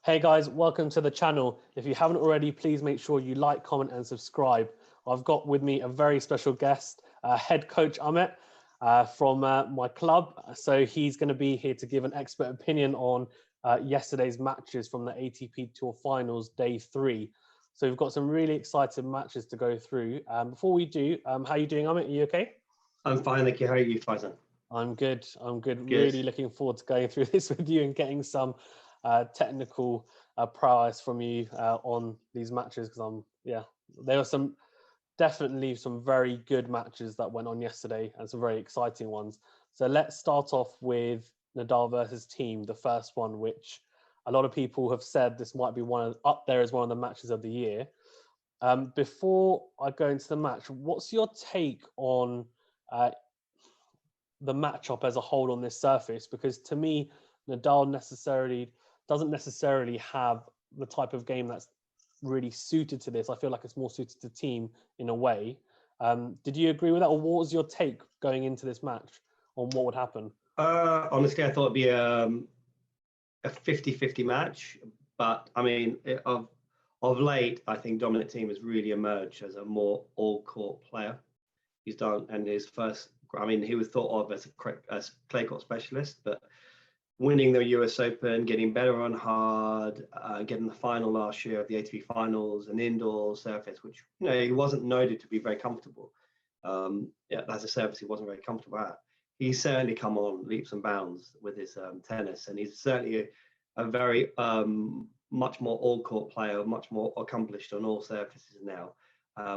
Hey guys, welcome to the channel. If you haven't already, please make sure you like, comment and subscribe. I've got with me a very special guest, head coach Amit from my club. So he's going to be here to give an expert opinion on yesterday's matches from the ATP Tour Finals, day 3. So we've got some really exciting matches to go through. Before we do, how are you doing, Amit? Are you okay? I'm fine, thank you. How are you, Faizan? I'm good. Really looking forward to going through this with you and getting some technical prowess from you on these matches, because there were definitely some very good matches that went on yesterday and some very exciting ones. So let's start off with Nadal versus Thiem, the first one, which a lot of people have said this might be up there as one of the matches of the year. Before I go into the match, what's your take on the matchup as a whole on this surface? Because to me, Nadal doesn't necessarily have the type of game that's really suited to this. I feel like it's more suited to Thiem in a way. Did you agree with that, or what was your take going into this match on what would happen? Honestly, I thought it'd be a 50-50 match, but I mean, of late, I think Dominic Thiem has really emerged as a more all-court player. He's done, and his first, I mean, he was thought of as a clay court specialist, but winning the US Open, getting better on hard, getting the final last year of the ATP Finals, an indoor surface, which he wasn't noted to be very comfortable. That's a surface he wasn't very comfortable at. He's certainly come on leaps and bounds with his tennis, and he's certainly a very much more all-court player, much more accomplished on all surfaces now,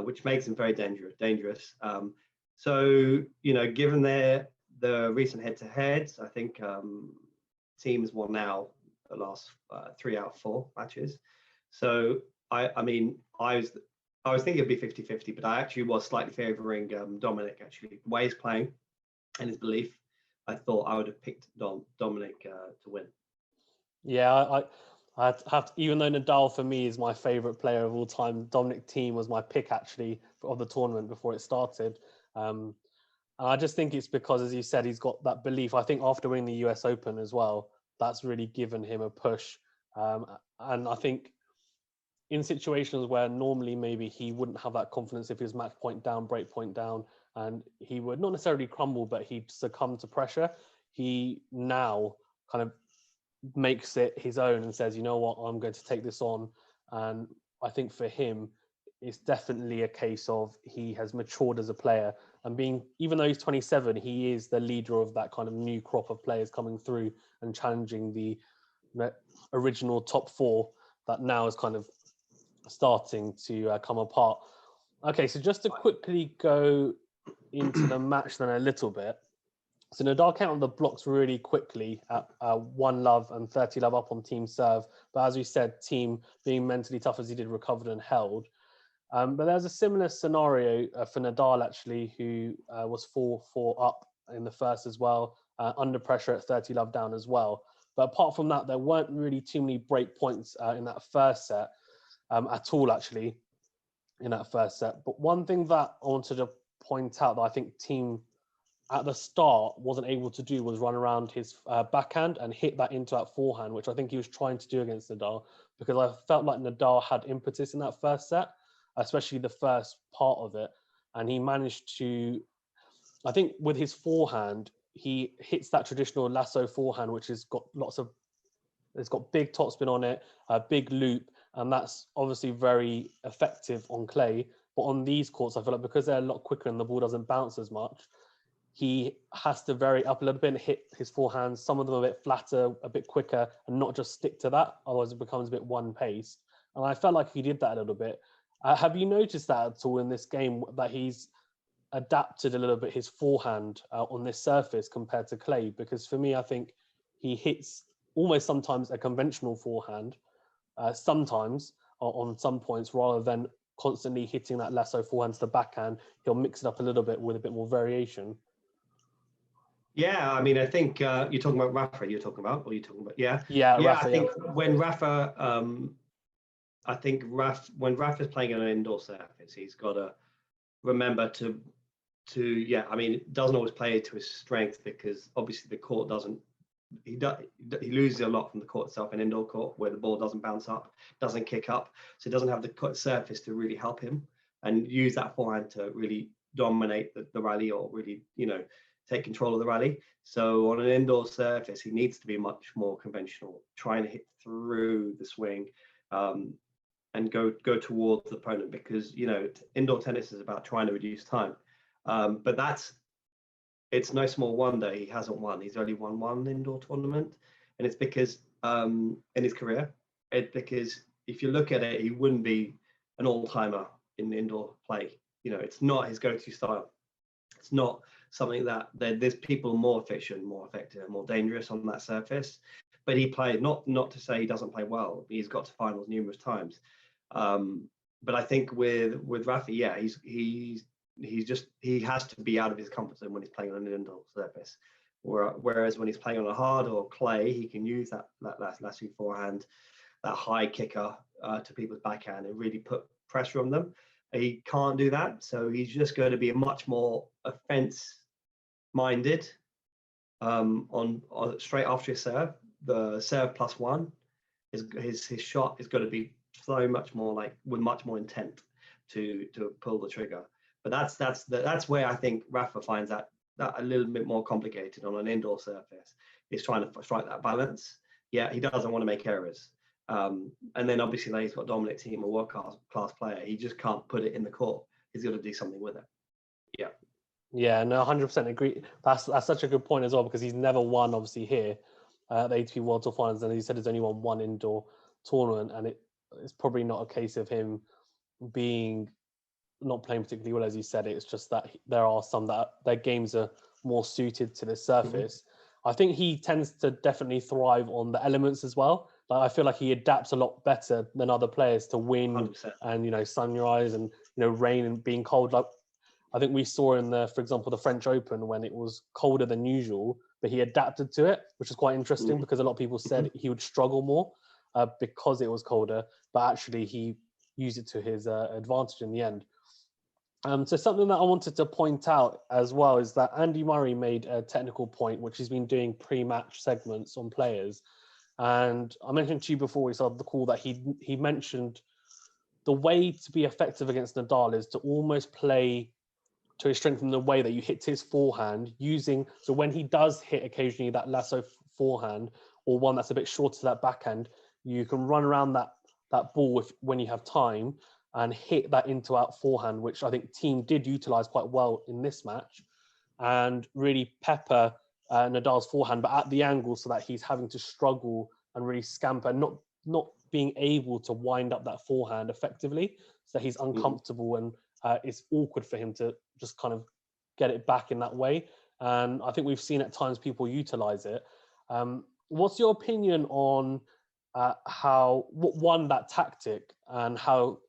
which makes him very dangerous. So given the recent head-to-heads, I think Thiem has won now the last 3 out of 4 matches. So I mean, I was thinking it'd be 50-50, but I actually was slightly favouring Dominic. Actually, the way he's playing and his belief, I thought I would have picked Dominic to win. Yeah, I have to, even though Nadal for me is my favourite player of all time, Dominic Thiem was my pick actually of the tournament before it started. And I just think it's because, as you said, he's got that belief. I think after winning the US Open as well, that's really given him a push. And I think in situations where normally maybe he wouldn't have that confidence if he was match point down, break point down, and he would not necessarily crumble, but he'd succumb to pressure, he now kind of makes it his own and says, you know what, I'm going to take this on. And I think for him, it's definitely a case of he has matured as a player, and even though he's 27, he is the leader of that kind of new crop of players coming through and challenging the original top 4 that now is kind of starting to come apart. Okay, so just to quickly go into the match then a little bit. So Nadal came on the blocks really quickly at 1-love and 30-love up on Thiem serve. But as we said, Thiem, being mentally tough as he did, recovered and held. But there's a similar scenario for Nadal, actually, who was 4-4 up in the first as well, under pressure at 30-love down as well. But apart from that, there weren't really too many break points in that first set at all, actually, in that first set. But one thing that I wanted to point out that I think Thiem at the start wasn't able to do was run around his backhand and hit that into that forehand, which I think he was trying to do against Nadal, because I felt like Nadal had impetus in that first set, especially the first part of it. And he managed to, I think with his forehand, he hits that traditional lasso forehand, which has got it's got big topspin on it, a big loop, and that's obviously very effective on clay. But on these courts, I feel like because they're a lot quicker and the ball doesn't bounce as much, he has to vary up a little bit and hit his forehands, some of them a bit flatter, a bit quicker, and not just stick to that, otherwise it becomes a bit one-paced. And I felt like he did that a little bit. Have you noticed that at all in this game, that he's adapted a little bit his forehand on this surface compared to clay? Because for me, I think he hits almost sometimes a conventional forehand, sometimes on some points, rather than constantly hitting that lasso forehand to the backhand. He'll mix it up a little bit with a bit more variation. Yeah, I mean, I think you're talking about Rafa. Yeah, Rafa, I think when Rafa, when Rafa's playing on an indoor surface, he's got to remember to I mean, it doesn't always play to his strength, because obviously the court doesn't he loses a lot from the court itself in indoor court, where the ball doesn't bounce up, doesn't kick up, so he doesn't have the court surface to really help him and use that forehand to really dominate the rally, or really, take control of the rally. So on an indoor surface, he needs to be much more conventional, trying to hit through the swing, and go towards the opponent, because indoor tennis is about trying to reduce time. But it's no small wonder he hasn't won. He's only won one indoor tournament, and it's because in his career, because if you look at it, he wouldn't be an all-timer in indoor play. It's not his go-to style. It's not something that there's people more efficient, more effective, more dangerous on that surface. But he played, not to say he doesn't play well. He's got to finals numerous times. But I think with Rafa, yeah, he has to be out of his comfort zone when he's playing on an indoor surface. Whereas when he's playing on a hard or clay, he can use that lasting forehand, that high kicker to people's backhand, and really put pressure on them. He can't do that, so he's just going to be much more offense-minded on straight after his serve. The serve +1 his shot is going to be so much more with much more intent to pull the trigger. But that's where I think Rafa finds that a little bit more complicated on an indoor surface. He's trying to strike that balance. Yeah, he doesn't want to make errors. And then obviously now he's got Dominic Thiem, a world-class player. He just can't put it in the court. He's got to do something with it. Yeah. Yeah, no, 100% agree. That's such a good point as well, because he's never won, obviously, here at the ATP World Tour Finals, and he said he's only won one indoor tournament, and it's probably not a case of him not playing particularly well, as you said. It's just that there are some that their games are more suited to the surface. I think he tends to definitely thrive on the elements as well. I feel like he adapts a lot better than other players to wind 100%. and sunrise and rain and being cold. I think we saw in for example, the French Open, when it was colder than usual, but he adapted to it, which is quite interesting because a lot of people said he would struggle more because it was colder, but actually he used it to his advantage in the end. So something that I wanted to point out as well is that Andy Murray made a technical point, which he's been doing pre-match segments on players. And I mentioned to you before we started the call that he mentioned the way to be effective against Nadal is to almost play to his strength in the way that you hit his forehand so when he does hit occasionally that lasso forehand, or one that's a bit shorter to that backhand, you can run around that ball when you have time and hit that into-out forehand, which I think Thiem did utilize quite well in this match, and really pepper Nadal's forehand, but at the angle, so that he's having to struggle and really scamper, not being able to wind up that forehand effectively, so that he's uncomfortable and it's awkward for him to just kind of get it back in that way. And I think we've seen at times people utilize it. What's your opinion on what won that tactic and how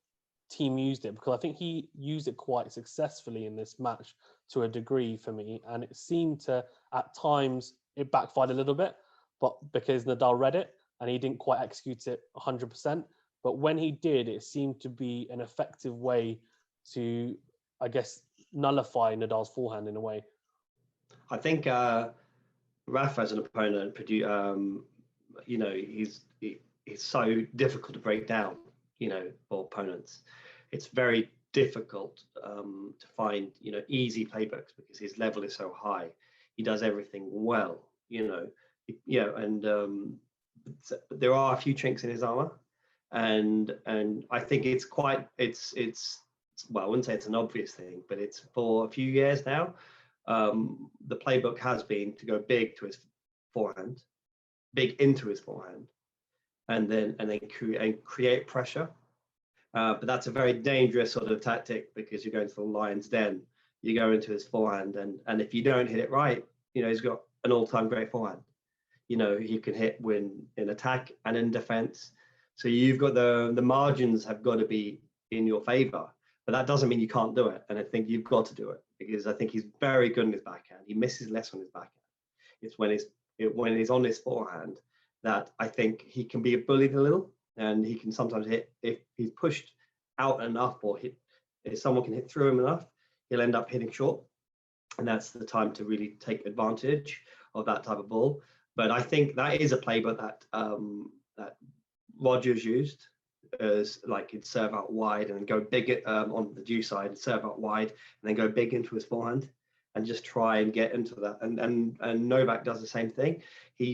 Thiem used it? Because I think he used it quite successfully in this match to a degree for me, and it seemed to at times it backfired a little bit, but because Nadal read it and he didn't quite execute it 100%. But when he did, it seemed to be an effective way to, I guess, nullify Nadal's forehand in a way. I think Rafa as an opponent, he's so difficult to break down, for opponents. It's very difficult to find, easy playbooks because his level is so high. He does everything well, and there are a few chinks in his armor, and I think it's well, I wouldn't say it's an obvious thing, but it's for a few years now. The playbook has been to go big to his forehand, big into his forehand, and then create pressure. But that's a very dangerous sort of tactic because you're going to the lion's den. You go into his forehand, and if you don't hit it right, he's got an all-time great forehand. He can hit in attack and in defense. So you've got the margins have got to be in your favor. But that doesn't mean you can't do it. And I think you've got to do it because I think he's very good on his backhand. He misses less on his backhand. It's when he's on his forehand that I think he can be bullied a little, and he can sometimes hit if he's pushed out enough, or if someone can hit through him enough, he'll end up hitting short. And that's the time to really take advantage of that type of ball. But I think that is a playbook that that Rogers used, as like he'd serve out wide and go big on the due side, serve out wide, and then go big into his forehand, and just try and get into that. And Novak does the same thing. He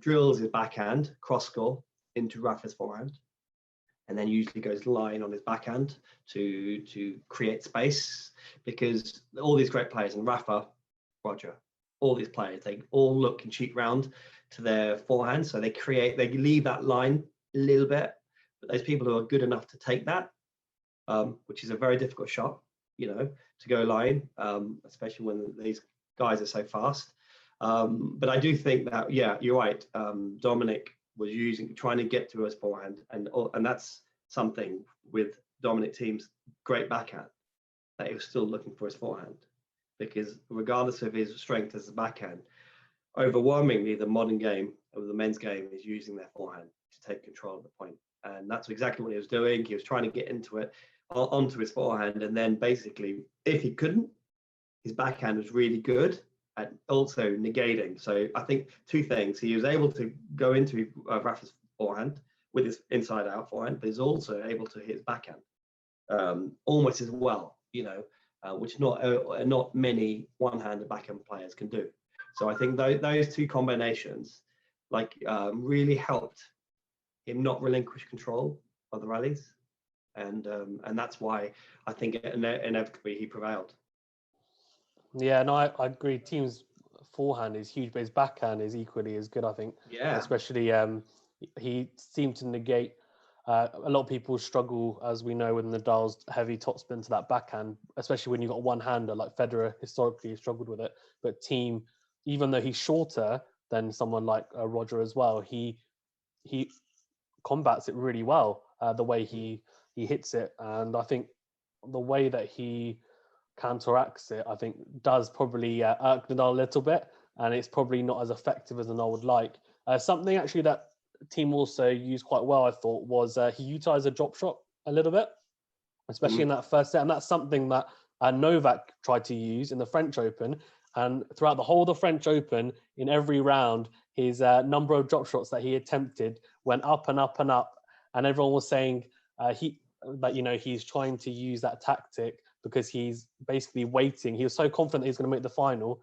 drills his backhand cross score into Rafa's forehand, and then usually goes line on his backhand to create space, because all these great players, and Rafa, Roger, all these players, they all look and cheat round to their forehand, so they leave that line a little bit, but those people who are good enough to take that, which is a very difficult shot, to go line, especially when these guys are so fast. But I do think that, yeah, you're right. Dominic was trying to get to his forehand, and that's something with Dominic Thiem's great backhand, that he was still looking for his forehand, because regardless of his strength as a backhand, overwhelmingly the modern game of the men's game is using their forehand to take control of the point. And that's exactly what he was doing. He was trying to get into it, onto his forehand, and then basically, if he couldn't, his backhand was really good at also negating. So I think two things: he was able to go into Rafa's forehand with his inside out forehand, but he's also able to hit his backhand almost as well, which not many one-handed backhand players can do. So I think those two combinations really helped him not relinquish control of the rallies, and that's why I think inevitably he prevailed. Yeah, no, I agree. Thiem's forehand is huge, but his backhand is equally as good, I think. Yeah. Especially, he seemed to negate. A lot of people struggle, as we know, with Nadal's heavy topspin to that backhand, especially when you've got one-hander like Federer. Historically, struggled with it. But Thiem, even though he's shorter than someone like Roger as well, he combats it really well. The way he hits it, and I think the way that he counteracts it, I think, does probably irk Nadal a little bit, and it's probably not as effective as Nadal would like. Something actually that Thiem also used quite well, I thought, was he utilized a drop shot a little bit, especially in that first set, and that's something that Novak tried to use in the French Open, and throughout the whole of the French Open, in every round, his number of drop shots that he attempted went up and up and up, and everyone was saying he's trying to use that tactic because he's basically waiting. He was so confident that he's going to make the final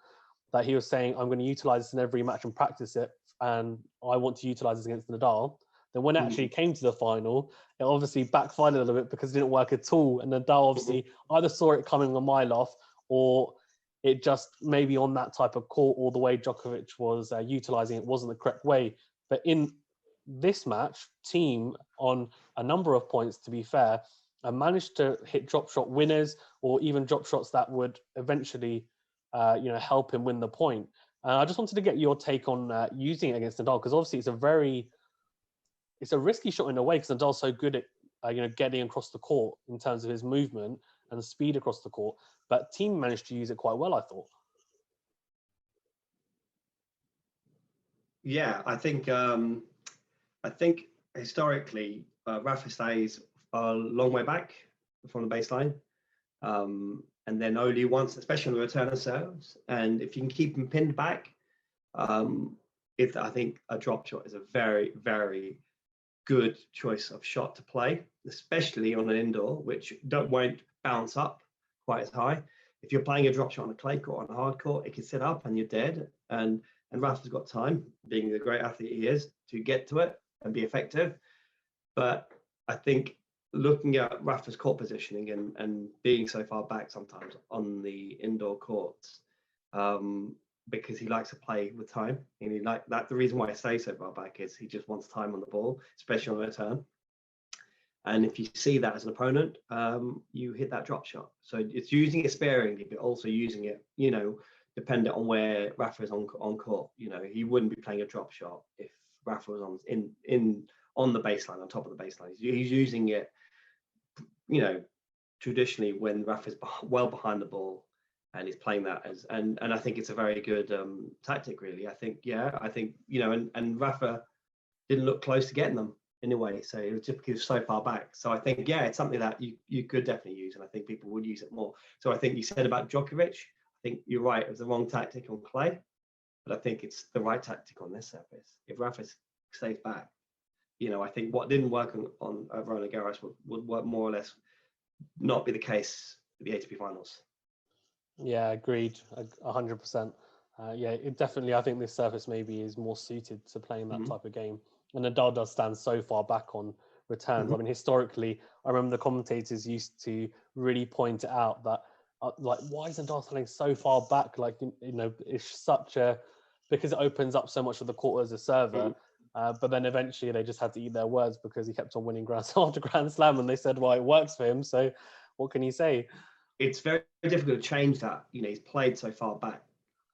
that he was saying, I'm going to utilize this in every match and practice it, and I want to utilize this against Nadal. Then when it actually came to the final, it obviously backfired a little bit because it didn't work at all. And Nadal obviously either saw it coming a mile off, or it just maybe on that type of court, or the way Djokovic was utilizing it wasn't the correct way. But in this match, Thiem, on a number of points, to be fair, managed to hit drop shot winners, or even drop shots that would eventually, help him win the point. I just wanted to get your take on using it against Nadal, because obviously it's a risky shot in a way, because Nadal's so good at getting across the court in terms of his movement and speed across the court. But Thiem managed to use it quite well, I thought. Yeah, I think historically Rafa stays a long way back from the baseline, and then only once, especially on the return of serves. And if you can keep him pinned back, I think a drop shot is a very, very good choice of shot to play, especially on an indoor, which won't bounce up quite as high. If you're playing a drop shot on a clay court, on a hard court, it can sit up and you're dead. And Rafa's got time, being the great athlete he is, to get to it and be effective. But I think looking at Rafa's court positioning and being so far back sometimes on the indoor courts, because he likes to play with time, and the reason why I stay so far back is he just wants time on the ball, especially on the return. And if you see that as an opponent, you hit that drop shot. So it's using it sparingly, but also using it, dependent on where Rafa is on court. He wouldn't be playing a drop shot if Rafa was on the baseline, on top of the baseline. He's using it, traditionally when Rafa's well behind the ball, and he's playing that as, and I think it's a very good tactic, really. I think, and Rafa didn't look close to getting them anyway, so it was just because he was so far back. So I think, it's something that you could definitely use, and I think people would use it more. So I think you said about Djokovic, I think you're right, it was the wrong tactic on clay. but I think it's the right tactic on this surface. If Rafa stays back, I think what didn't work on Roland Garros would work more or less not be the case at the ATP finals. Yeah, agreed, 100%. Yeah, it definitely, I think this surface maybe is more suited to playing that type of game. And Nadal does stand so far back on returns. I mean, historically, I remember the commentators used to really point it out that, why is Nadal standing so far back? Like, it's such a, because it opens up so much of the court as a server. But then eventually they just had to eat their words because he kept on winning Grand Slam after Grand Slam, and they said, well, it works for him. So what can you say? It's very difficult to change that. He's played so far back.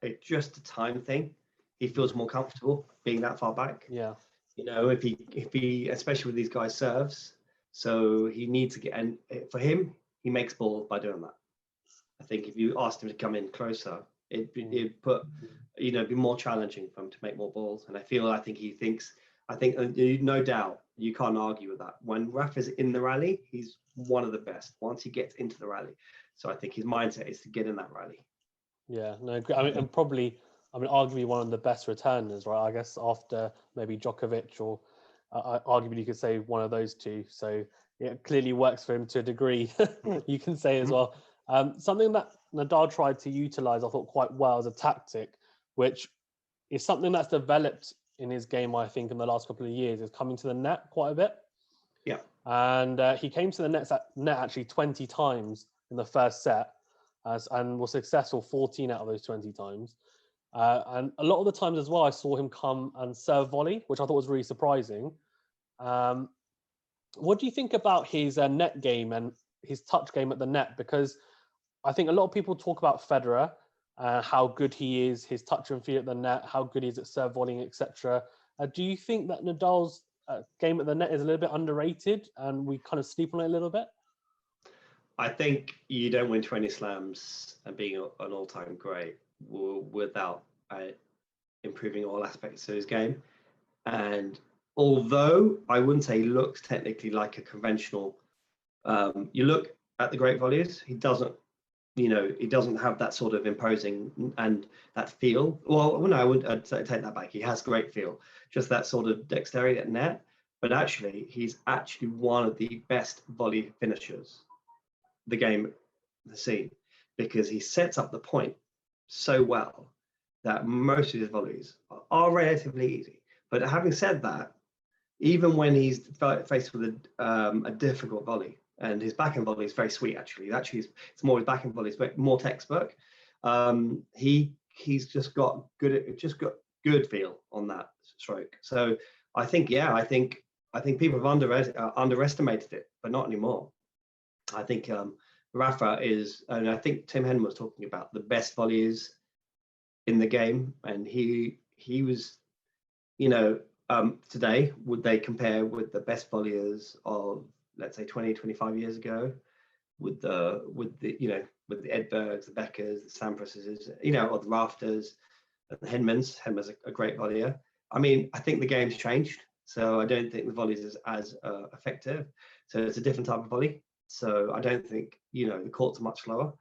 It's just a time thing. He feels more comfortable being that far back. Yeah. If he, especially with these guys serves, so he needs to get, and for him, he makes balls by doing that. I think if you asked him to come in closer, it'd be more challenging for him to make more balls. And I think he thinks, no doubt, you can't argue with that. When Rafa's in the rally, he's one of the best once he gets into the rally. So I think his mindset is to get in that rally. Yeah, no, I mean, and probably, arguably one of the best returners, right? I guess after maybe Djokovic, or arguably you could say one of those two. So it clearly works for him to a degree, you can say as well. Something that Nadal tried to utilize, I thought, quite well as a tactic, which is something that's developed in his game, I think, in the last couple of years, is coming to the net quite a bit. Yeah. And he came to the net actually 20 times in the first set, and was successful 14 out of those 20 times. And a lot of the times as well, I saw him come and serve volley, which I thought was really surprising. What do you think about his net game and his touch game at the net? Because I think a lot of people talk about Federer, how good he is, his touch and feel at the net, how good he is at serve volleying, etc. Do you think that Nadal's game at the net is a little bit underrated and we kind of sleep on it a little bit? I think you don't win 20 slams and being an all-time great without improving all aspects of his game. And although I wouldn't say he looks technically like a conventional, you look at the great volleys, he doesn't have that sort of imposing and that feel. Well, no, I'd take that back. He has great feel, just that sort of dexterity at net. But actually, he's actually one of the best volley finishers the game has seen, because he sets up the point so well that most of his volleys are relatively easy. But having said that, even when he's faced with a difficult volley, and his backhand volley is very sweet, actually. It's more his backhand volley, but more textbook. He's just got good feel on that stroke. So I think people have underestimated it, but not anymore. I think Rafa is, and I think Tim Henman was talking about the best volleys in the game, and he was, today, would they compare with the best volleyers of, let's say, 20, 25 years ago, with the Edbergs, the Beckers, the Sampras's, or the Rafters, the Henmans. Henman's a great volleyer. I mean, I think the game's changed, so I don't think the volleys is as effective. So it's a different type of volley. So I don't think, the courts are much slower.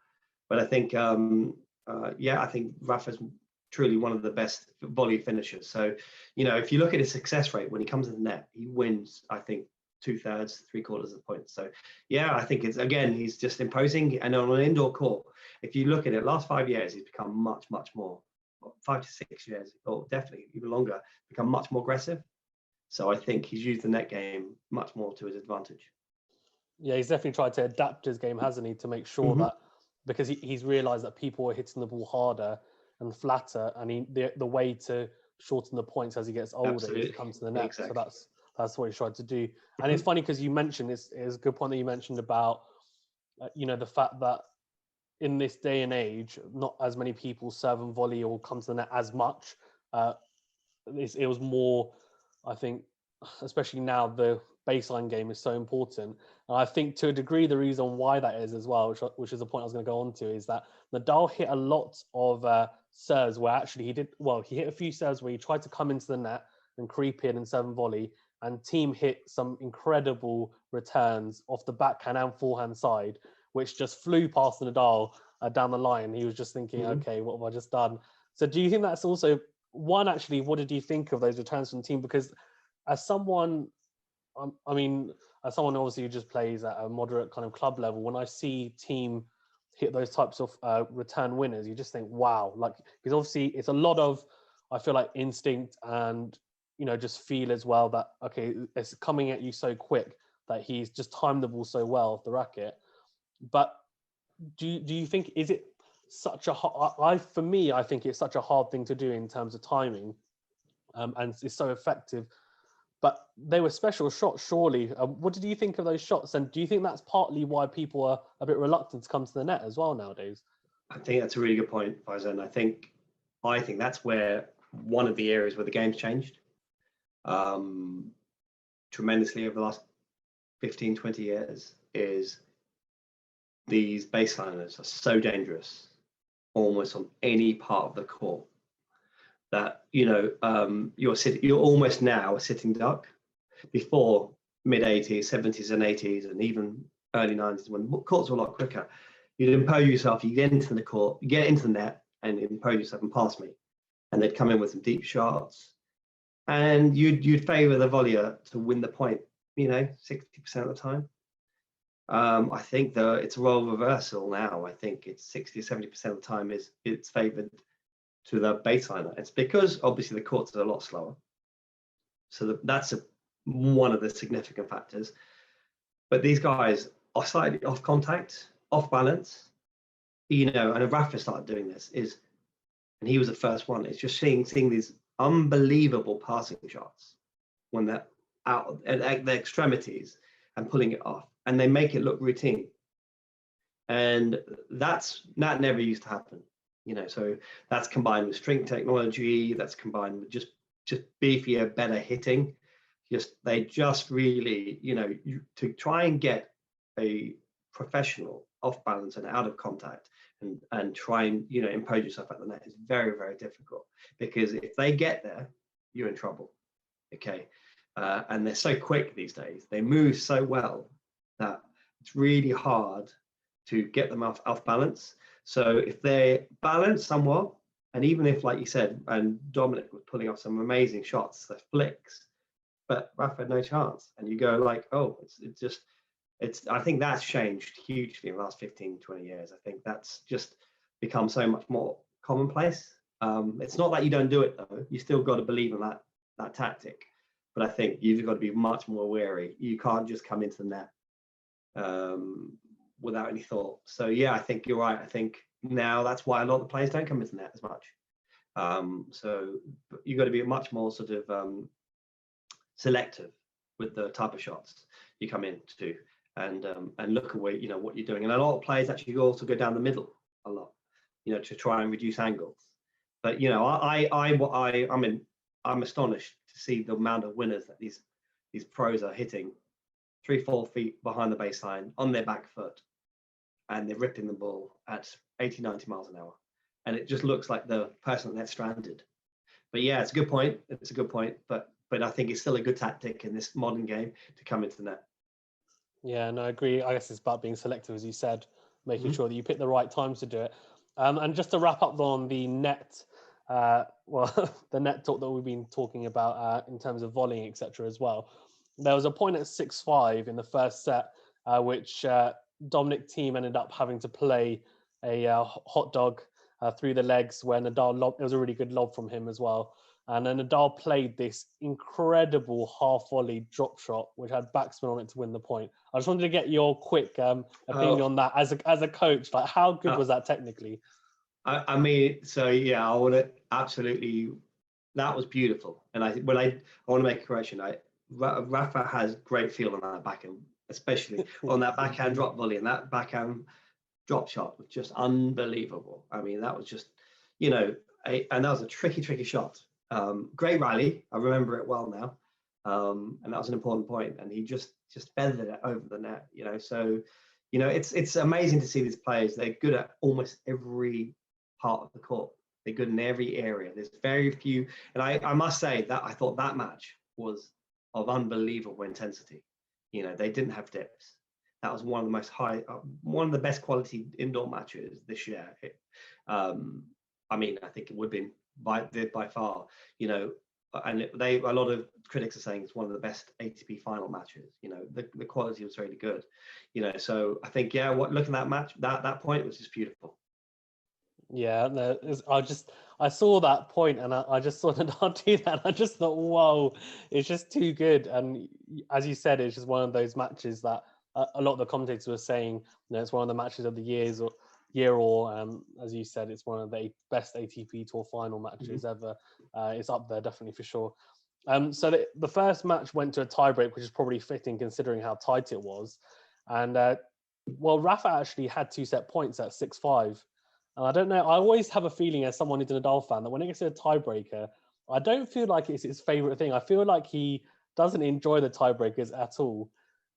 But I think, I think Rafa's truly one of the best volley finishers. So, if you look at his success rate when he comes to the net, he wins, I think, 2/3, 3/4 of the points. So, I think he's just imposing. And on an indoor court, if you look at it, last 5 years, he's become much, much more, 5 to 6 years, or definitely even longer, become much more aggressive. So I think he's used the net game much more to his advantage. Yeah, he's definitely tried to adapt his game, hasn't he, to make sure that, because he's realised that people are hitting the ball harder and flatter, and the way to shorten the points as he gets older is to come to the net. Exactly. So that's what he's tried to do. And it's funny because you mentioned, it's a good point that you mentioned about, the fact that in this day and age, not as many people serve and volley or come to the net as much. It was more, I think, especially now, the baseline game is so important. And I think to a degree, the reason why that is as well, which is the point I was going to go on to, is that Nadal hit a lot of serves where actually he hit a few serves where he tried to come into the net and creep in and serve and volley, and Thiem hit some incredible returns off the backhand and forehand side, which just flew past Nadal down the line. He was just thinking, okay, what have I just done? So do you think that's also one, actually, what did you think of those returns from Thiem? Because as someone, I mean, as someone obviously who just plays at a moderate kind of club level, when I see Thiem hit those types of return winners, you just think, wow, like, because obviously it's a lot of, I feel like, instinct and, you know, just feel as well that, okay, it's coming at you so quick that he's just timed the ball so well off the racket. But do you think, is it such a hard, for me, I think it's such a hard thing to do in terms of timing, and it's so effective. But they were special shots, surely. What did you think of those shots? And do you think that's partly why people are a bit reluctant to come to the net as well nowadays? I think that's a really good point, Faizan. I think that's where one of the areas where the game's changed tremendously over the last 15, 20 years is these baseliners are so dangerous almost on any part of the court that, you know, you're almost now a sitting duck. Before mid 80s, 70s and 80s, and even early 90s, when courts were a lot quicker, you'd impose yourself, you get into the court, you get into the net and impose yourself and pass me. And they'd come in with some deep shots. And you'd favour the volleyer to win the point, you know, 60% of the time. I think it's a role reversal now. I think it's 60 or 70% of the time it's favoured to the baseliner. It's because obviously the courts are a lot slower. So that's one of the significant factors. But these guys are slightly off contact, off balance, you know, and Rafa started doing this and he was the first one. It's just seeing these unbelievable passing shots when they're out at the extremities and pulling it off, and they make it look routine. And that never used to happen, you know. So that's combined with string technology, that's combined with just beefier, better hitting. They just really, you know, to try and get a professional off balance and out of contact and try and, you know, impose yourself at the net is very, very difficult, because if they get there, you're in trouble. Okay. And they're so quick these days, they move so well that it's really hard to get them off balance. So if they balance somewhat, and even if, like you said, and Dominic was pulling off some amazing shots, the flicks, but Rafa had no chance. And you go like, oh, I think that's changed hugely in the last 15, 20 years. I think that's just become so much more commonplace. It's not that you don't do it though. You still got to believe in that tactic. But I think you've got to be much more wary. You can't just come into the net without any thought. So yeah, I think you're right. I think now that's why a lot of the players don't come into the net as much. So you've got to be much more sort of selective with the type of shots you come into, and look away, you know, what you're doing. And a lot of players actually also go down the middle a lot, you know, to try and reduce angles. But you know, I'm astonished to see the amount of winners that these pros are hitting 3-4 feet behind the baseline on their back foot, and they're ripping the ball at 80-90 miles an hour, and it just looks like the person that's stranded. But yeah, it's a good point. It's a good point. But I think it's still a good tactic in this modern game to come into the net. Yeah, no, I agree. I guess it's about being selective, as you said, making sure that you pick the right times to do it. And just to wrap up on the net, the net talk that we've been talking about in terms of volleying, etc. as well. There was a point at 6-5 in the first set, which Dominic Thiem ended up having to play a hot dog through the legs, where Nadal it was a really good lob from him as well. And then Nadal played this incredible half volley drop shot, which had backspin on it to win the point. I just wanted to get your quick opinion on that as a coach. Like, how good was that technically? I mean, so yeah, I want to absolutely. That was beautiful, and I want to make a correction. Rafa has great feel on that backhand, especially on that backhand drop volley, and that backhand drop shot was just unbelievable. I mean, that was just, you know, and that was a tricky shot. Great rally, I remember it well now, and that was an important point. And he just feathered it over the net, you know. So, you know, it's amazing to see these players. They're good at almost every part of the court. They're good in every area. There's very few, and I must say that I thought that match was of unbelievable intensity. You know, they didn't have dips. That was one of the most one of the best quality indoor matches this year. I mean, I think it would have been by far. You know, and a lot of critics are saying it's one of the best ATP final matches. You know, the quality was really good. You know, so I think looking at that match, that point was just beautiful. Yeah, no, I saw that point and I just saw Nadal do that. I just thought, whoa, it's just too good. And as you said, it's just one of those matches that a lot of the commentators were saying, you know, it's one of the matches of the year, as you said, it's one of the best ATP Tour final matches ever. It's up there definitely for sure. So the first match went to a tiebreak, which is probably fitting considering how tight it was. And Rafa actually had 2-set points at 6-5. And I don't know, I always have a feeling as someone who's a Nadal fan that when it gets to a tiebreaker, I don't feel like it's his favorite thing. I feel like he doesn't enjoy the tiebreakers at all.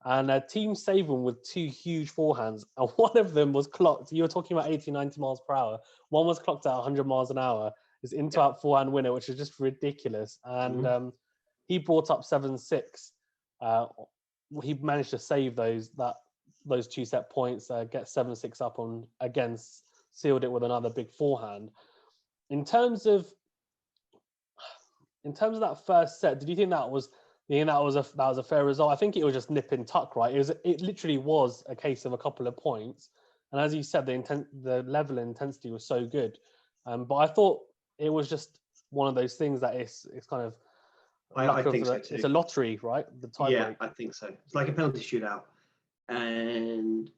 And Thiem saved him with 2 huge forehands. And one of them was clocked. You were talking about 80, 90 miles per hour. One was clocked at 100 miles an hour. It's into out forehand winner, which is just ridiculous. And he brought up 7-6. He managed to save those 2-set points, get 7-6 up on against. Sealed it with another big forehand. In terms of that first set, did you think that was a fair result? I think it was just nip and tuck, right? It literally was a case of a couple of points, and as you said, the level and intensity was so good. But I thought it was just one of those things that it's kind of I think so too. It's a lottery, right? The tiebreak. Yeah, I think so. It's like a penalty shootout, and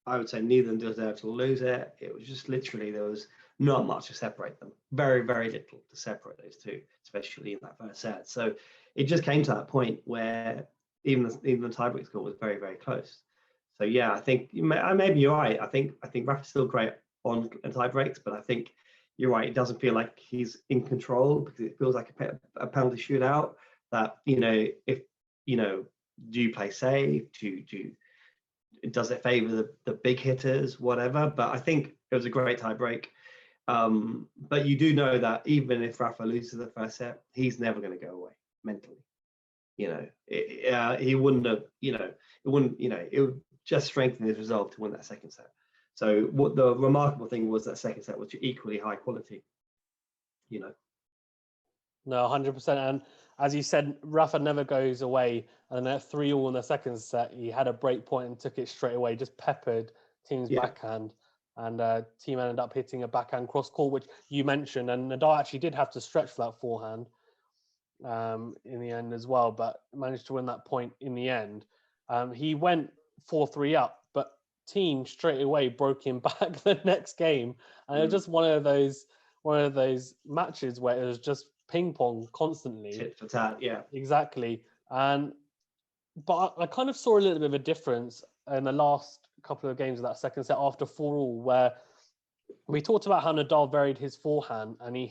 I would say neither of them deserved to lose it. It was just literally, there was not much to separate them. Very, very little to separate those two, especially in that first set. So it just came to that point where even the tiebreak score was very, very close. So yeah, I think maybe you're right. I think Rafa's still great on tie breaks, but I think you're right. It doesn't feel like he's in control because it feels like a penalty shootout. That, you know, if you know, do you play safe? Does it favor the big hitters, whatever? But I think it was a great tie break. But you do know that even if Rafa loses the first set, he's never going to go away mentally. You know, he wouldn't have. You know, it wouldn't. You know, it would just strengthen his resolve to win that second set. So what the remarkable thing was, that second set was equally high quality. You know. No, 100%. And as you said, Rafa never goes away. And at 3-3 in the second set, he had a break point and took it straight away, just peppered Thiem's backhand. And Thiem ended up hitting a backhand cross court, which you mentioned. And Nadal actually did have to stretch for that forehand in the end as well, but managed to win that point in the end. He went 4-3 up, but Thiem straight away broke him back the next game. And it was just one of those matches where it was just ping pong constantly. Tit for tat, yeah. Exactly. But I kind of saw a little bit of a difference in the last couple of games of that second set after 4-4, where we talked about how Nadal varied his forehand and he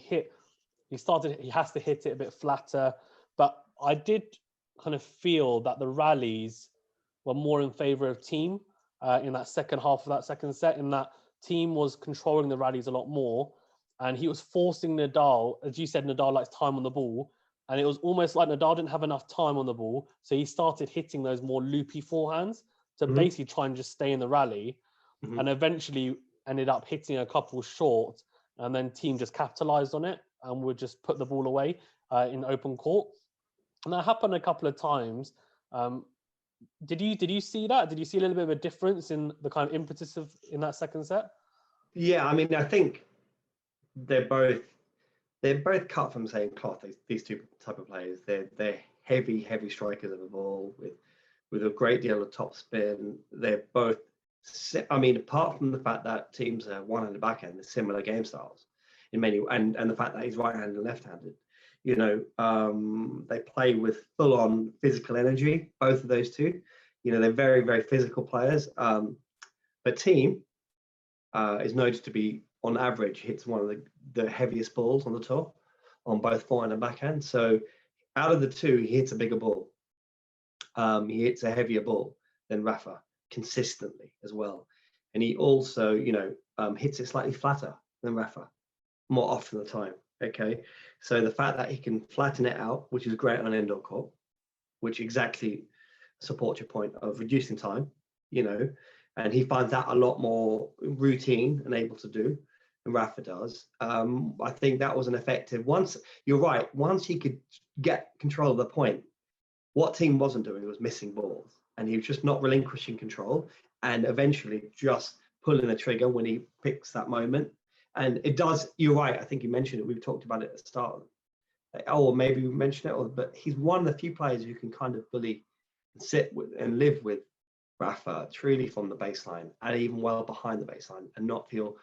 has to hit it a bit flatter. But I did kind of feel that the rallies were more in favor of Thiem in that second half of that second set, in that Thiem was controlling the rallies a lot more. And he was forcing Nadal, as you said, Nadal likes time on the ball. And it was almost like Nadal didn't have enough time on the ball. So he started hitting those more loopy forehands to basically try and just stay in the rally. And eventually ended up hitting a couple short. And then Thiem just capitalized on it and would just put the ball away in open court. And that happened a couple of times. Did you see that? Did you see a little bit of a difference in the kind of impetus in that second set? Yeah, I mean, I think they're both cut from the same cloth. These two type of players. They're heavy strikers of the ball with a great deal of top spin. They're both. I mean, apart from the fact that Thiem's are one-handed backhand, they're similar game styles in many, and the fact that he's right-handed and left-handed. You know, they play with full-on physical energy. Both of those two. You know, they're very, very physical players. But Thiem is noted to be, on average, hits one of the heaviest balls on the tour, on both forehand and backhand. So out of the two, he hits a bigger ball. He hits a heavier ball than Rafa consistently as well. And he also, you know, hits it slightly flatter than Rafa more often the time. Okay. So the fact that he can flatten it out, which is great on an indoor court, which exactly supports your point of reducing time, you know, and he finds that a lot more routine and able to do. than Rafa does. I think that was an effective. You're right. Once he could get control of the point, what Thiem wasn't doing was missing balls, and he was just not relinquishing control, and eventually just pulling the trigger when he picks that moment. And it does. You're right. I think you mentioned it. We've talked about it at the start. Or maybe we mentioned it, but he's one of the few players who can kind of fully sit with and live with Rafa truly from the baseline and even well behind the baseline and not feel,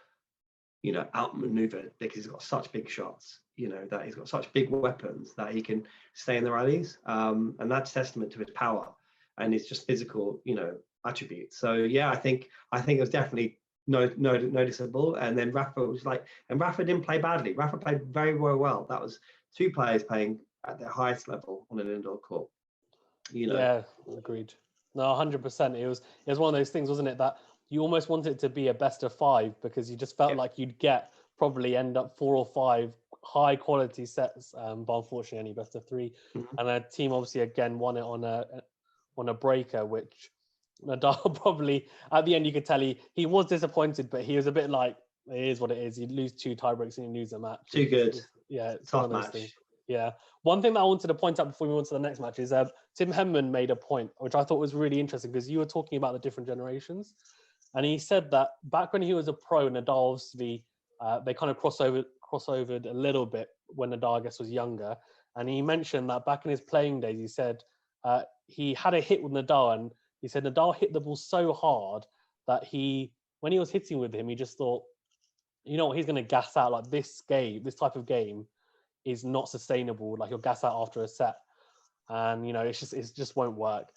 outmaneuvered because he's got such big shots, that he's got such big weapons that he can stay in the rallies. And that's testament to his power and his just physical, attributes. So yeah, I think it was definitely noticeable. And then Rafa was and Rafa didn't play badly. Rafa played very, very well. That was two players playing at their highest level on an indoor court. Yeah, agreed. No, 100%. It was one of those things, wasn't it, that you almost wanted it to be a best of 5 because you just felt like you'd probably end up 4 or 5 high quality sets, but unfortunately only best of 3. Mm-hmm. And the team obviously again won it on a breaker, which Nadal probably at the end you could tell he was disappointed, but he was a bit like, it is what it is. You lose 2 tiebreaks and you lose a match. Too good. It's tough one of those match. things. Yeah. One thing that I wanted to point out before we move on to the next match is Tim Henman made a point, which I thought was really interesting because you were talking about the different generations. And he said that back when he was a pro, Nadal obviously, they kind of crossovered a little bit when Nadal, I guess, was younger. And he mentioned that back in his playing days, he said he had a hit with Nadal. And he said Nadal hit the ball so hard that when he was hitting with him, he just thought, you know what, he's going to gas out. Like this type of game is not sustainable. Like he'll gas out after a set. And, it just won't work.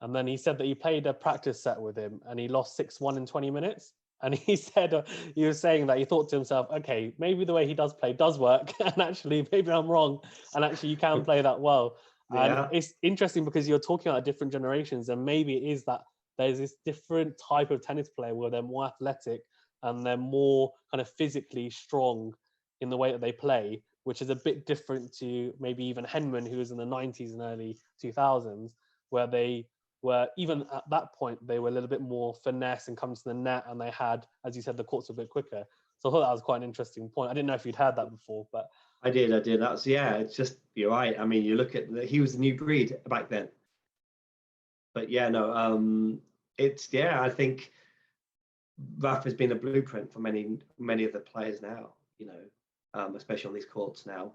And then he said that he played a practice set with him and he lost 6-1 in 20 minutes. And he said, he was saying that he thought to himself, okay, maybe the way he does play does work. And actually, maybe I'm wrong. And actually, you can play that well. Yeah. And it's interesting because you're talking about different generations. And maybe it is that there's this different type of tennis player where they're more athletic and they're more kind of physically strong in the way that they play, which is a bit different to maybe even Henman, who was in the 90s and early 2000s, where they were, even at that point, they were a little bit more finesse and come to the net, and they had, as you said, the courts were a bit quicker. So I thought that was quite an interesting point. I didn't know if you'd heard that before, but... I did. That was, it's just, you're right. I mean, you look at, he was the new breed back then. But yeah, no, I think Rafa's been a blueprint for many of the players now, especially on these courts now,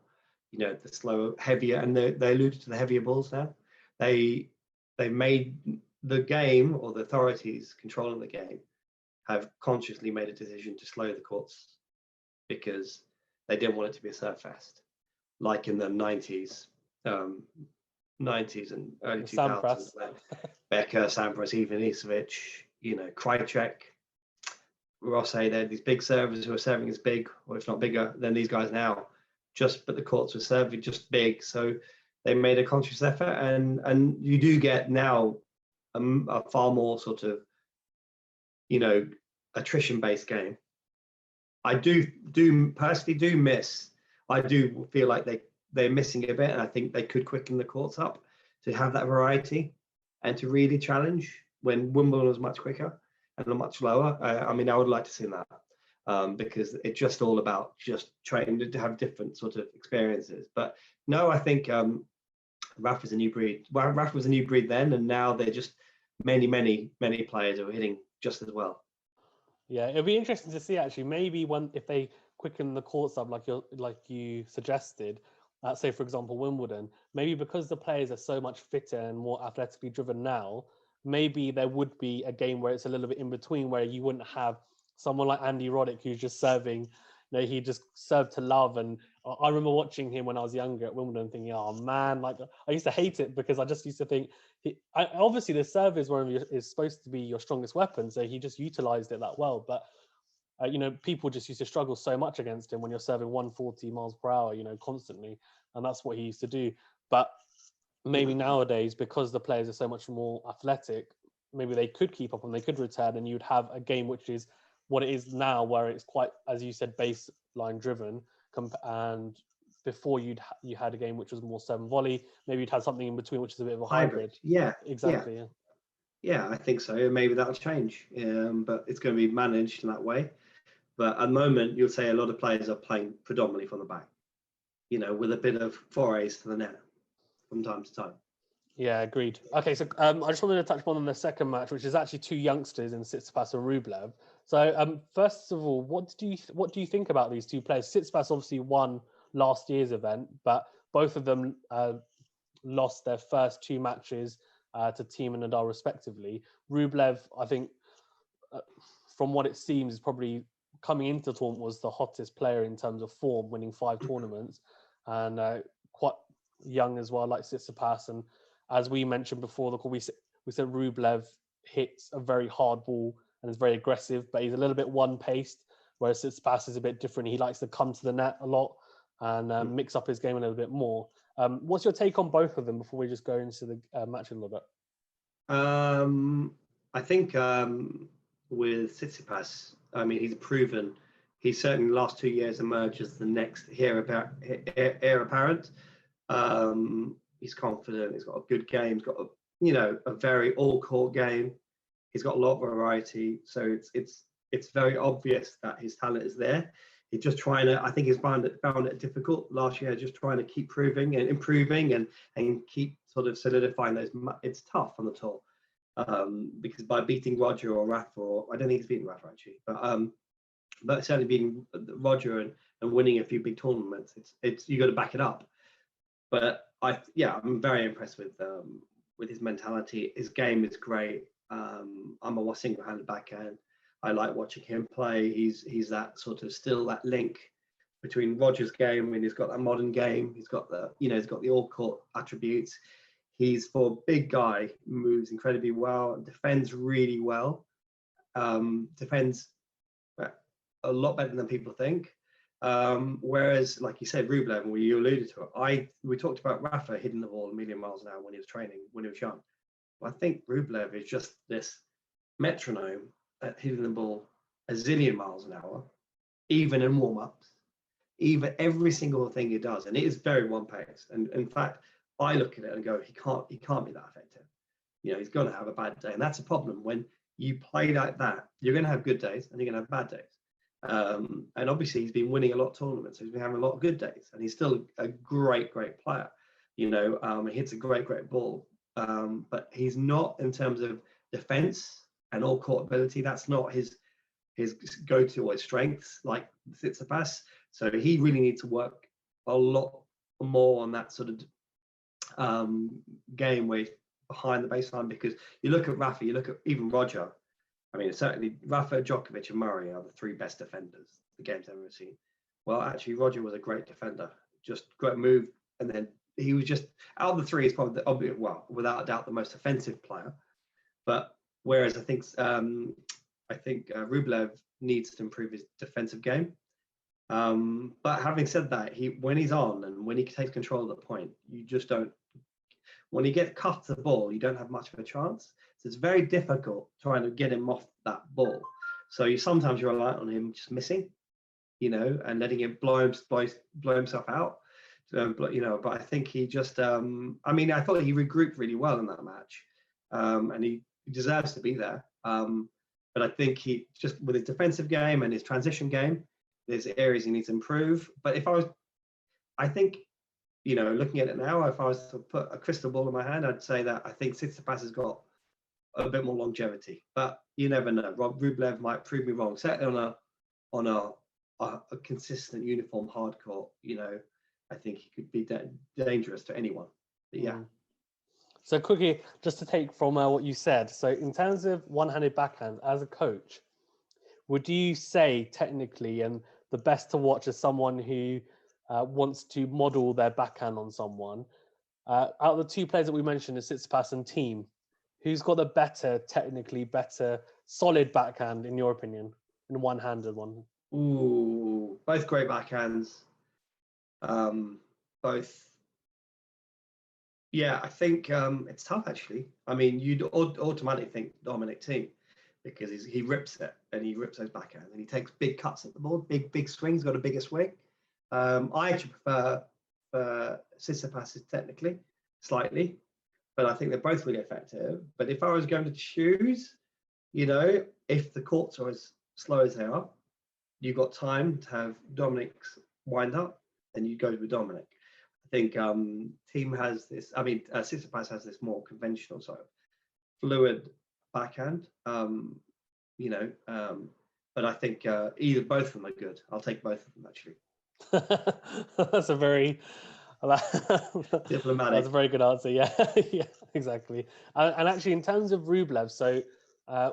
the slower, heavier, and they alluded to the heavier balls now. They made the game, or the authorities controlling the game have consciously made a decision to slow the courts because they didn't want it to be a serve fest, like in the 90s and early 2000s. Becker, Sampras, Ivanisevic, Krajicek, Rossi, they're these big servers who are serving as big, or if not bigger, than these guys now. But the courts were serving just big, so they made a conscious effort, and you do get now a far more sort of, attrition-based game. I do personally miss. I do feel like they're missing a bit, and I think they could quicken the courts up to have that variety and to really challenge when Wimbledon was much quicker and much lower. I would like to see that because it's just all about just trying to have different sort of experiences. But no, I think Rafa's a new breed. Well, Rafa was a new breed then, and now they're just many players are hitting just as well. Yeah, it'll be interesting to see actually. Maybe if they quicken the courts up like you suggested, say for example Wimbledon, maybe because the players are so much fitter and more athletically driven now, maybe there would be a game where it's a little bit in between, where you wouldn't have someone like Andy Roddick who's just serving. He just served to love. And I remember watching him when I was younger at Wimbledon thinking, oh man, like I used to hate it because I just used to think, obviously the serve is supposed to be your strongest weapon. So he just utilized it that well. But, people just used to struggle so much against him when you're serving 140 miles per hour, constantly. And that's what he used to do. But maybe nowadays, because the players are so much more athletic, maybe they could keep up and they could return, and you'd have a game which is what it is now, where it's quite, as you said, baseline driven. And before you had a game which was more serve and volley. Maybe you'd have something in between, which is a bit of a hybrid. Yeah, exactly. Yeah, I think so. Maybe that'll change, but it's going to be managed in that way. But at the moment, you'll say a lot of players are playing predominantly from the back, with a bit of forays to the net from time to time. Yeah, agreed. Okay, so I just wanted to touch upon the second match, which is actually two youngsters in Tsitsipas and Rublev. So first of all, what do you think about these two players? Tsitsipas obviously won last year's event, but both of them lost their first two matches to Thiem and Nadal respectively. Rublev, I think, from what it seems, is probably coming into the tournament was the hottest player in terms of form, winning 5 tournaments, and quite young as well, like Tsitsipas. And as we mentioned before the call, we said Rublev hits a very hard ball and is very aggressive, but he's a little bit one-paced, whereas Tsitsipas is a bit different. He likes to come to the net a lot and mix up his game a little bit more. What's your take on both of them before we just go into the match a little bit? I think with Tsitsipas, I mean, he's certainly the last 2 years emerged as the next heir apparent. He's confident. He's got a good game. He's got a very all-court game. He's got a lot of variety. So it's very obvious that his talent is there. He's just trying to. I think he's found it difficult last year, just trying to keep proving and improving and keep sort of solidifying those. It's tough on the tour because by beating Roger or Rafa, or I don't think he's beaten Rafa actually, but certainly beating Roger and winning a few big tournaments, it's you got to back it up. But I'm very impressed with his mentality. His game is great. I'm a single-handed backhand. I like watching him play. He's that sort of still that link between Roger's game, and he's got that modern game. He's got the all-court attributes. He's for a big guy, moves incredibly well, defends really well, defends a lot better than people think. Whereas, like you said, Rublev, and you alluded to it, we talked about Rafa hitting the ball a million miles an hour when he was training, when he was young. I think Rublev is just this metronome at hitting the ball a zillion miles an hour, even in warm-ups, even every single thing he does, and it is very one pace. And in fact, I look at it and go, he can't be that effective. He's going to have a bad day, and that's a problem when you play like that. You're going to have good days, and you're going to have bad days. And obviously he's been winning a lot of tournaments, so he's been having a lot of good days, and he's still a great player. He hits a great ball, but he's not, in terms of defense and all court ability, that's not his go-to or his strengths like Tsitsipas. So he really needs to work a lot more on that sort of game where he's behind the baseline, because you look at Rafa, you look at even Roger. I mean, certainly Rafa, Djokovic, and Murray are the 3 best defenders the game's ever seen. Well, actually, Roger was a great defender, just great move, and then he was just out of the 3 is probably the obvious, well, without a doubt, the most offensive player. But whereas I think Rublev needs to improve his defensive game. But having said that, when he's on and when he takes control of the point, you just don't. When he gets cut to the ball, you don't have much of a chance. So it's very difficult trying to get him off that ball. So sometimes you rely on him just missing, and letting him blow himself out. But I think he just, I thought he regrouped really well in that match, and he deserves to be there. But I think he just, with his defensive game and his transition game, there's areas he needs to improve. But looking at it now, if I was to put a crystal ball in my hand, I'd say that I think Tsitsipas has got a bit more longevity. But you never know. Rublev might prove me wrong. Certainly on a consistent, uniform hard court, I think he could be dangerous to anyone. But yeah. So quickly, just to take from what you said. So in terms of one-handed backhand, as a coach, would you say technically and the best to watch is someone who wants to model their backhand on someone? Out of the 2 players that we mentioned, is Tsitsipas and Thiem, who's got the technically better, solid backhand, in your opinion, in one-handed one? Ooh, both great backhands. Both. Yeah, I think it's tough, actually. I mean, you'd automatically think Dominic Thiem, because he rips it, and he rips those backhands, and he takes big cuts at the ball, big swings, got a bigger swing. I actually prefer Tsitsipas technically, slightly, but I think they're both really effective. But if I was going to choose, if the courts are as slow as they are, you got time to have Dominic's wind up, then you go with Dominic. I think Thiem has this. I mean, Tsitsipas has this more conventional sort of fluid backhand. But I think either both of them are good. I'll take both of them actually. That's a very diplomatic. That's a very good answer. Yeah, yeah, exactly. And actually, in terms of Rublev, so I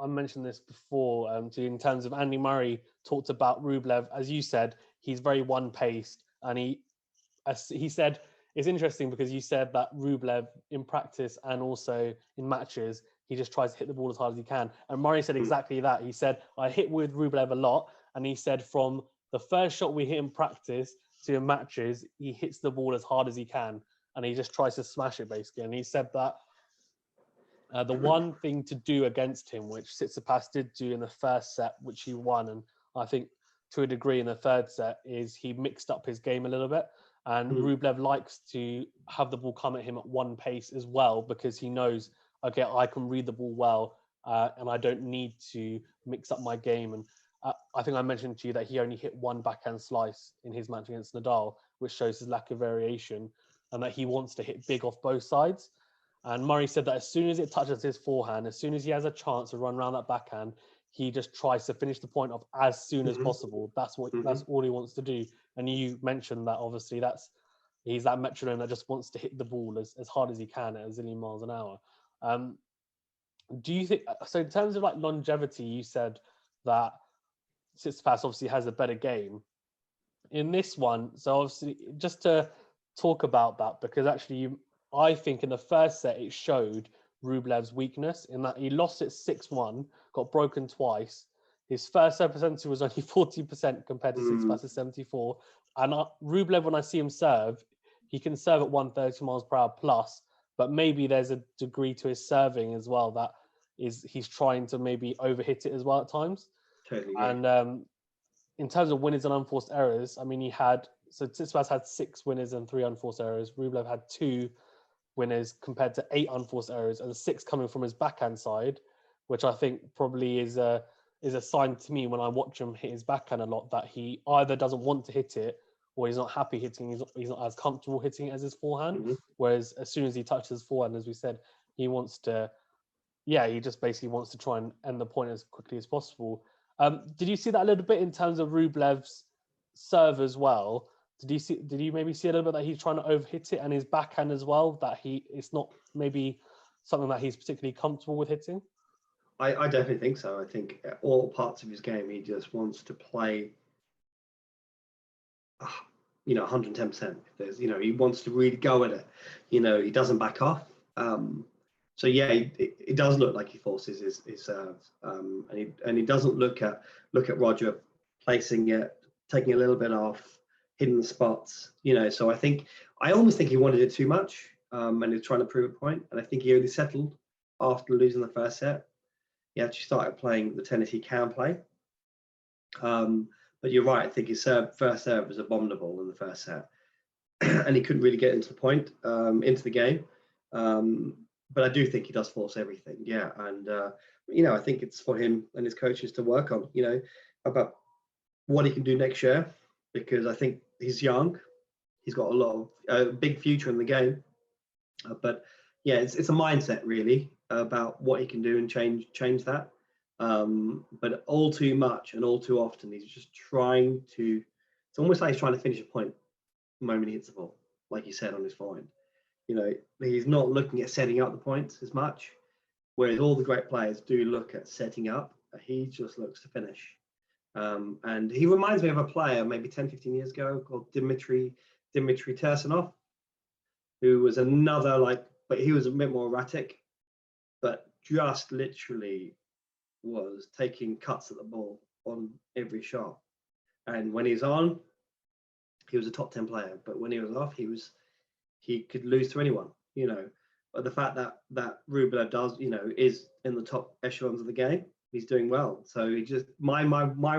mentioned this before. In terms of Andy Murray talked about Rublev, as you said, he's very one-paced, and he said it's interesting because you said that Rublev in practice and also in matches, he just tries to hit the ball as hard as he can. And Murray said exactly that. He said, I hit with Rublev a lot. And he said from the first shot we hit in practice to in matches, he hits the ball as hard as he can. And he just tries to smash it, basically. And he said that the one thing to do against him, which Tsitsipas did do in the first set, which he won, and I think to a degree in the third set, is he mixed up his game a little bit. And Rublev likes to have the ball come at him at one pace as well, because he knows, okay, I can read the ball well, and I don't need to mix up my game. And I think I mentioned to you that he only hit one backhand slice in his match against Nadal, which shows his lack of variation, and that he wants to hit big off both sides. And Murray said that as soon as it touches his forehand, as soon as he has a chance to run around that backhand, he just tries to finish the point off as soon as possible. That's all he wants to do. And you mentioned that obviously he's that metronome that just wants to hit the ball as hard as he can at a zillion miles an hour. Do you think so? In terms of like longevity, you said that Tsitsipas obviously has a better game in this one. So obviously, just to talk about that, because actually, I think in the first set it showed Rublev's weakness in that he lost it 6-1, got broken twice. His first serve percentage was only 40% compared to Tsitsipas' 74. And Rublev, when I see him serve, he can serve at 130 miles per hour plus, but maybe there's a degree to his serving as well that he's trying to maybe overhit it as well at times. Totally. And in terms of winners and unforced errors, I mean, Tsitsipas had 6 winners and 3 unforced errors. Rublev had 2 winners compared to 8 unforced errors, and 6 coming from his backhand side, which I think probably is a sign to me when I watch him hit his backhand a lot that he either doesn't want to hit it or he's not happy hitting. He's not as comfortable hitting it as his forehand. Whereas as soon as he touches his forehand, as we said, he just basically wants to try and end the point as quickly as possible. Did you see that a little bit in terms of Rublev's serve as well? Did you maybe see a little bit that he's trying to overhit it, and his backhand as well, that it's not maybe something that he's particularly comfortable with hitting? I definitely think so. I think all parts of his game, he just wants to play, 110%. There's, he wants to really go at it. He doesn't back off. So yeah, it does look like he forces his serves, and he doesn't look at Roger placing it, taking a little bit off, hitting the spots. So I almost think he wanted it too much, and he was trying to prove a point. And I think he only settled after losing the first set. He actually started playing the tennis he can play. But you're right. I think his first serve was abominable in the first set, and he couldn't really get into the point, into the game. But I do think he does force everything. Yeah, and I think it's for him and his coaches to work on. About what he can do next year, because I think he's young. He's got a big future in the game. But yeah, it's a mindset really about what he can do and change that. But all too much and all too often, he's just trying to. It's almost like he's trying to finish a point the moment he hits the ball, like you said on his forehand. He's not looking at setting up the points as much, whereas all the great players do look at setting up. He just looks to finish. And he reminds me of a player maybe 10, 15 years ago called Dimitri Tursunov, who was another but he was a bit more erratic, but just literally was taking cuts at the ball on every shot. And when he's on, he was a top 10 player. But when he was off, he could lose to anyone, But the fact that Rublev does, is in the top echelons of the game, he's doing well. So he just my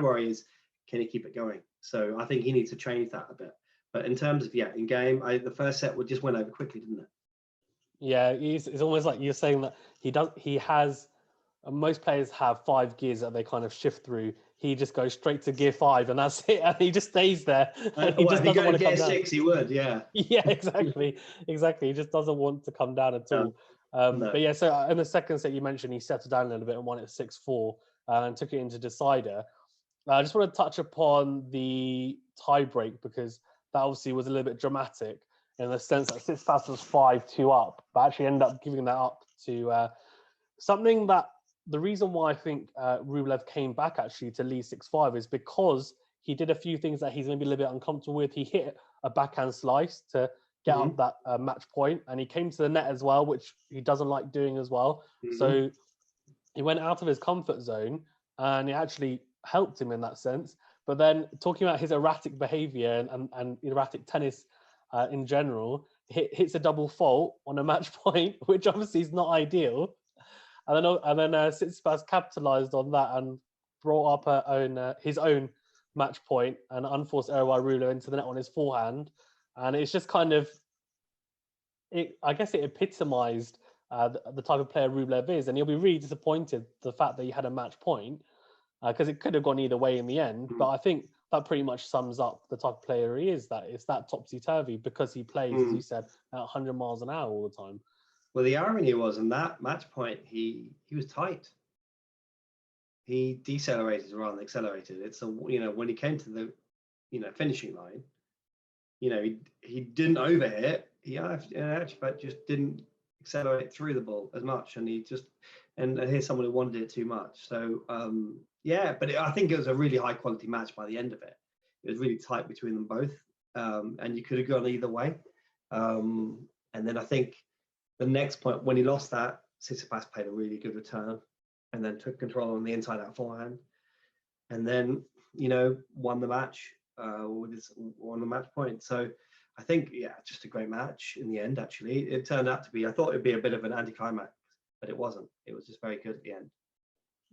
worry is, can he keep it going? So I think he needs to change that a bit. But in terms of in game, the first set just went over quickly, didn't it? Yeah, it's almost like you're saying that he has most players have 5 gears that they kind of shift through. He just goes straight to gear 5, and that's it. And he just stays there. And he just if he doesn't go want to to come gear down. 6, he would, yeah. Yeah, exactly. He just doesn't want to come down at all. No. But yeah, so in the second set, you mentioned he settled down a little bit and won it 6-4 and took it into decider. I just want to touch upon the tie break because that obviously was a little bit dramatic in the sense that Tsitsipas was 5-2 up, but actually ended up giving that up to something that the reason why I think Rublev came back actually to lead 6-5 is because he did a few things that he's maybe a little bit uncomfortable with. He hit a backhand slice to get up that match point, and he came to the net as well, which he doesn't like doing as well. So he went out of his comfort zone, and it actually helped him in that sense. But then talking about his erratic behavior and erratic tennis in general, hits a double fault on a match point, which obviously is not ideal. And then Tsitsipas capitalized on that and brought up his own match point, an unforced error by Rublev into the net on his forehand. And it's just kind of, I guess it epitomized the type of player Rublev is. And he'll be really disappointed the fact that he had a match point because it could have gone either way in the end. But I think that pretty much sums up the type of player he is, that it's that topsy-turvy because he plays, as you said, at 100 miles an hour all the time. Well, the irony was in that match point, he was tight. He decelerated rather than accelerated. It's when he came to the finishing line, he didn't overhit. He actually just didn't accelerate through the ball as much, and here's someone who wanted it too much. So but I think it was a really high quality match by the end of it. It was really tight between them both, and you could have gone either way. And then I think the next point when he lost that, Tsitsipas played a really good return, and then took control on the inside out forehand, and then won the match won the match point. So I think just a great match in the end. Actually, it turned out to be. I thought it'd be a bit of an anticlimax, but it wasn't. It was just very good at the end.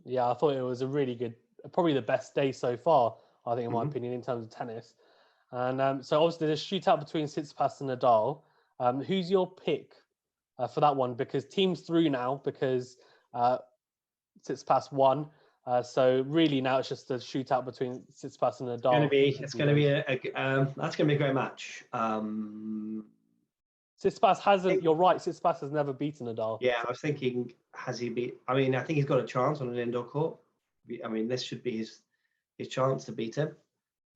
Yeah, I thought it was a really good, probably the best day so far, I think, in my opinion, in terms of tennis. And so obviously there's a shootout between Tsitsipas and Nadal. Who's your pick for that one? Because Thiem's through now because Tsitsipas won. So really now it's just a shootout between Tsitsipas and Nadal. It's going to be that's going to be a great match. Tsitsipas hasn't. You're right. Tsitsipas has never beaten Nadal. Yeah, I was thinking, has he beat? I mean, I think he's got a chance on an indoor court. I mean, this should be his chance to beat him.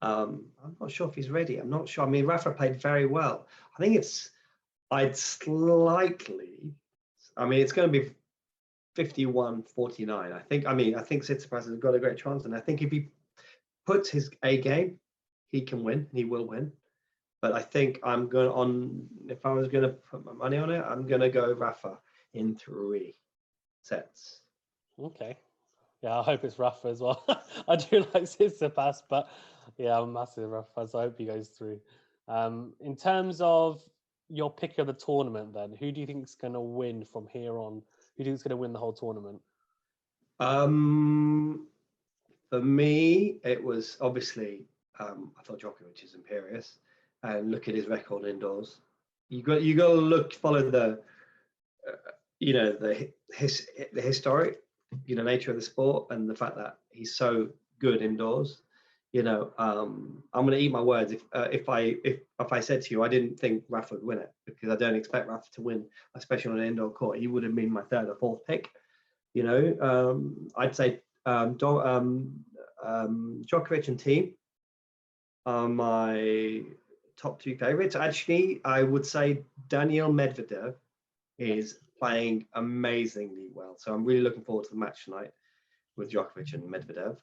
I'm not sure if he's ready. I'm not sure. I mean, Rafa played very well. I think it's going to be 51-49. I think Tsitsipas has got a great chance, and I think if he puts his A game, he can win. He will win. But I think if I was going to put my money on it, I'm going to go Rafa in 3 sets. Okay. Yeah, I hope it's Rafa as well. I do like Tsitsipas, but yeah, I'm massive Rafa, so I hope he goes through. In terms of your pick of the tournament, then, who do you think is going to win from here on? Who do you think is going to win the whole tournament? For me, it was obviously I thought Djokovic is imperious, and look at his record indoors. You got to follow the the historic nature of the sport and the fact that he's so good indoors. I'm going to eat my words if I said to you I didn't think Rafa would win it, because I don't expect Rafa to win, especially on an indoor court. He would have been my 3rd or 4th pick. I'd say Djokovic and Thiem are my top 2 favorites. Actually, I would say Daniil Medvedev is playing amazingly well. So I'm really looking forward to the match tonight with Djokovic and Medvedev.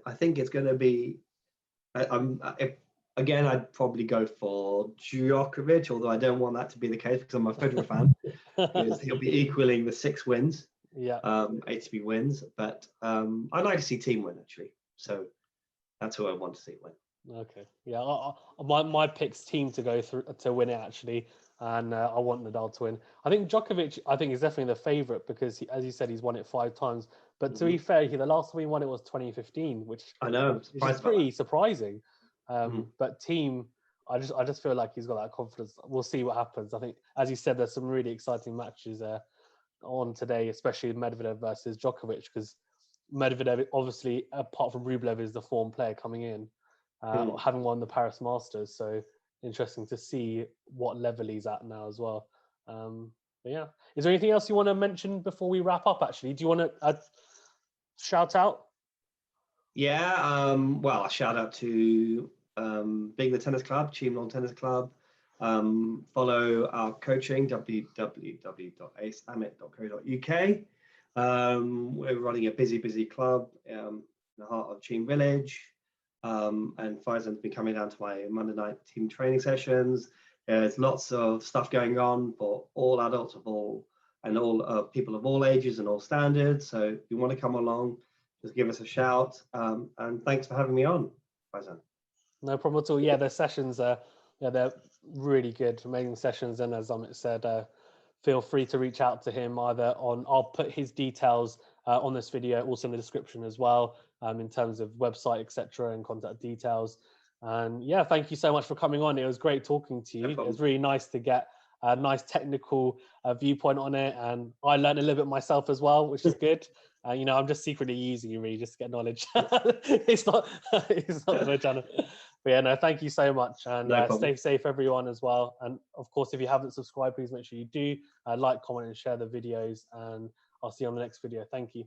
I think it's going to be. Again, I'd probably go for Djokovic, although I don't want that to be the case because I'm a Federer fan. Because he'll be equaling the 6 wins, ATP wins. But I'd like to see Thiem win, actually. So that's who I want to see win. Okay, yeah, my pick's Thiem to go through to win it, actually, and I want Nadal to win. I think Djokovic, is definitely the favourite because, as you said, he's won it 5 times. But to be fair, the last time he won it was 2015, which I know, is pretty surprising. But Thiem, I just feel like he's got that confidence. We'll see what happens. I think, as you said, there's some really exciting matches on today, especially Medvedev versus Djokovic, because Medvedev, obviously, apart from Rublev, is the form player coming in, having won the Paris Masters. So interesting to see what level he's at now as well. But yeah, is there anything else you want to mention before we wrap up? Actually, do you want to shout out? Yeah, well, a shout out to Big the Tennis Club, Cheam Tennis Club. Follow our coaching, www.aceamit.co.uk. We're running a busy club in the heart of Cheam Village. And Faizan's been coming down to my Monday night team training sessions. There's lots of stuff going on for all adults of all people of all ages and all standards. So if you want to come along, just give us a shout. And thanks for having me on, Faizan. No problem at all. Yeah, their sessions are, they're really good, amazing sessions. And as Amit said, feel free to reach out to him either on, I'll put his details on this video, also in the description as well, in terms of website, etc., and contact details. And yeah, thank you so much for coming on. It was great talking to you. It was really nice to get a nice technical viewpoint on it. And I learned a little bit myself as well, which is good. You know, I'm just secretly using you really just to get knowledge. it's not the channel. But yeah, no, thank you so much. And stay safe, everyone, as well. And of course, if you haven't subscribed, please make sure you do like, comment, and share the videos. And I'll see you on the next video. Thank you.